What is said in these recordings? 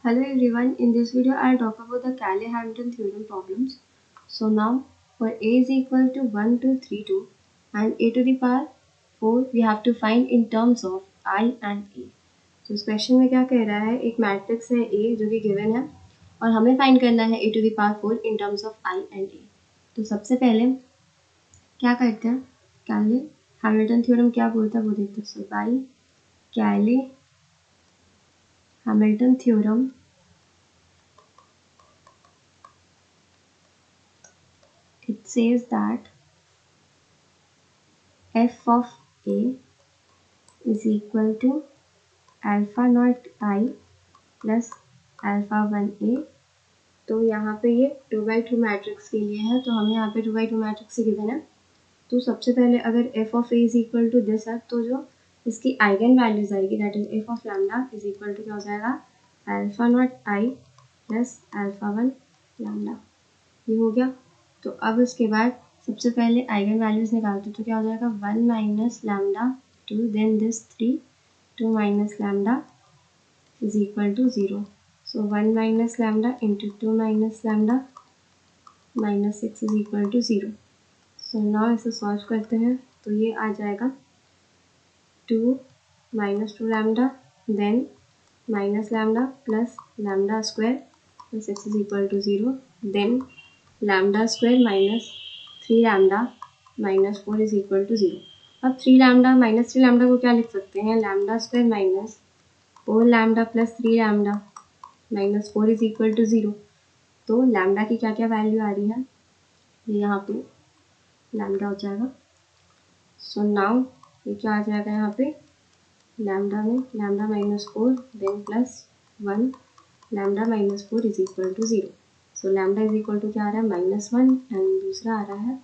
Hello everyone, in this video I'll talk about the Cayley-Hamilton theorem problems. So now for a is equal to 1, 2, 3, 2 and a to the power 4 we have to find in terms of I and a. तो इस question में क्या कह रहा है, एक matrix है a जो कि गिवन है और हमें फाइंड करना है a to the power 4 in terms of I and a. तो सबसे पहले क्या करते हैं, कैले-हैमिल्टन थ्योरम क्या बोलता है वो देखते हैं. So by Cayley Hamilton theorem it says that f of a is equal to alpha naught I plus alpha 1a. तो यहाँ पे ये 2x2 मैट्रिक्स के लिए है, तो हमें यहाँ पे 2x2 मैट्रिक्स से गिवन है. तो सबसे पहले अगर f of a is equal to this है तो जो इसकी आइगन वैल्यूज आएगी that is f of lambda is equal to क्या हो जाएगा, alpha naught I plus alpha 1 lambda. ये हो गया. तो अब उसके बाद सबसे पहले आइगन वैल्यूज निकालते तो क्या हो जाएगा, 1 minus lambda 2 then this 3 2 minus lambda is equal to 0. So 1 minus lambda into 2 minus lambda minus 6 is equal to 0. So now इसे सॉल्व करते हैं तो ये आ जाएगा 2 minus 2 lambda then minus lambda plus lambda square plus 6 is equal to 0 then lambda square minus 3 lambda minus 4 is equal to 0. अब 3 lambda minus 3 lambda को क्या लिख सकते हैं, lambda square minus 4 lambda plus 3 lambda minus 4 is equal to 0. तो lambda की क्या क्या वैल्यू आ रही है, ये यहाँ पे लैम्डा हो जाएगा. सो नाउ ये क्या आ जाएगा, यहाँ पे लैम्डा में lambda minus 4 then plus 1 lambda minus 4 is equal to 0. So lambda is equal to क्या आ रहा है, -1 एंड दूसरा आ रहा है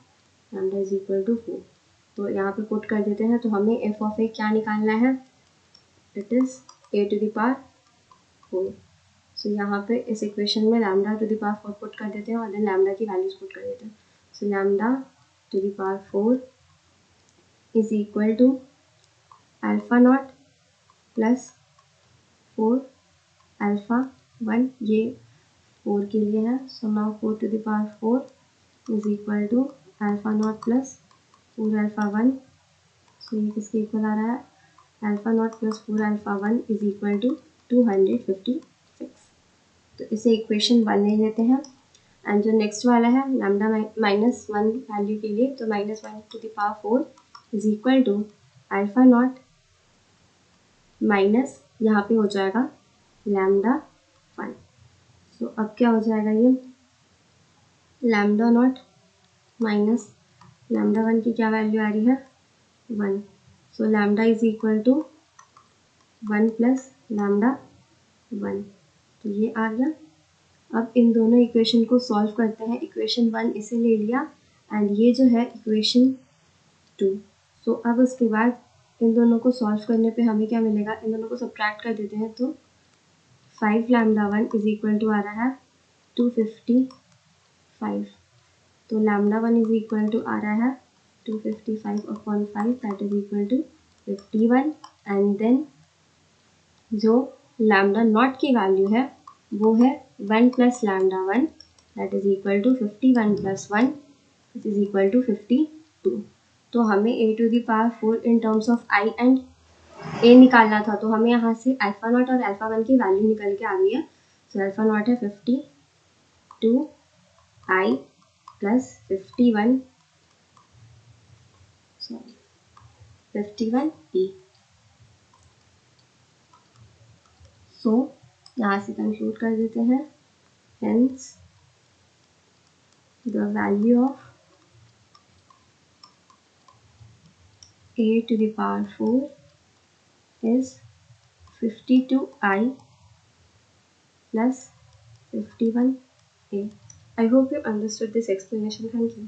लैम्डा इज इक्वल टू 4. तो यहाँ पे पुट कर देते हैं. तो हमें एफ ऑफ ए क्या निकालना है, it is a to the power 4. So यहाँ पे इस इक्वेशन में lambda to the power 4 put कर देते हैं और देन लैम्डा की वैल्यूज पुट कर देते हैं. So lambda to the power 4 is equal to alpha naught plus 4 alpha 1, ये 4 के लिए है. So now 4 to the power 4 is equal to alpha naught plus 4 alpha 1. So ये किसके इक्वल आ रहा है, alpha naught plus 4 alpha 1 is equal to 256. तो इसे इक्वेशन 1 ले लेते हैं. एंड जो नेक्स्ट वाला है लैम्डा माइनस 1 वैल्यू के लिए, तो -1 to the power 4 is equal to alpha naught minus यहाँ पे हो जाएगा लैम्डा 1. सो अब क्या हो जाएगा, ये लैम्डा नॉट माइनस लैम्डा 1 की क्या वैल्यू आ रही है, 1. So lambda is equal to 1 plus lambda 1. तो ये आ गया. अब इन दोनों इक्वेशन को सॉल्व करते हैं. इक्वेशन 1 इसे ले लिया एंड ये जो है इक्वेशन 2. सो अब उसके बाद इन दोनों को सॉल्व करने पे हमें क्या मिलेगा, इन दोनों को सब्ट्रैक्ट कर देते हैं. तो 5 लैम्डा 1 इज इक्वल टू आ रहा है 255. तो लैम्डा 1 इज इक्वल टू आ रहा है 255 upon 5 that is equal to 51. And then जो लैम्डा नॉट की वैल्यू है वो है 1 plus lambda 1 that is equal to 51 plus 1 which is equal to 52. तो हमें a to the power 4 in terms of i and a निकालना था. तो हमें यहाँ से अल्फा नॉट और अल्फा 1 की वैल्यू निकल के आ गई है. सो अल्फा नॉट है 52 i प्लस 51 e. सो यहाँ से कंक्लूड कर देते हैं, hence the value of a to the power 4 is 52i plus 51a. I hope you understood this explanation. Thank you.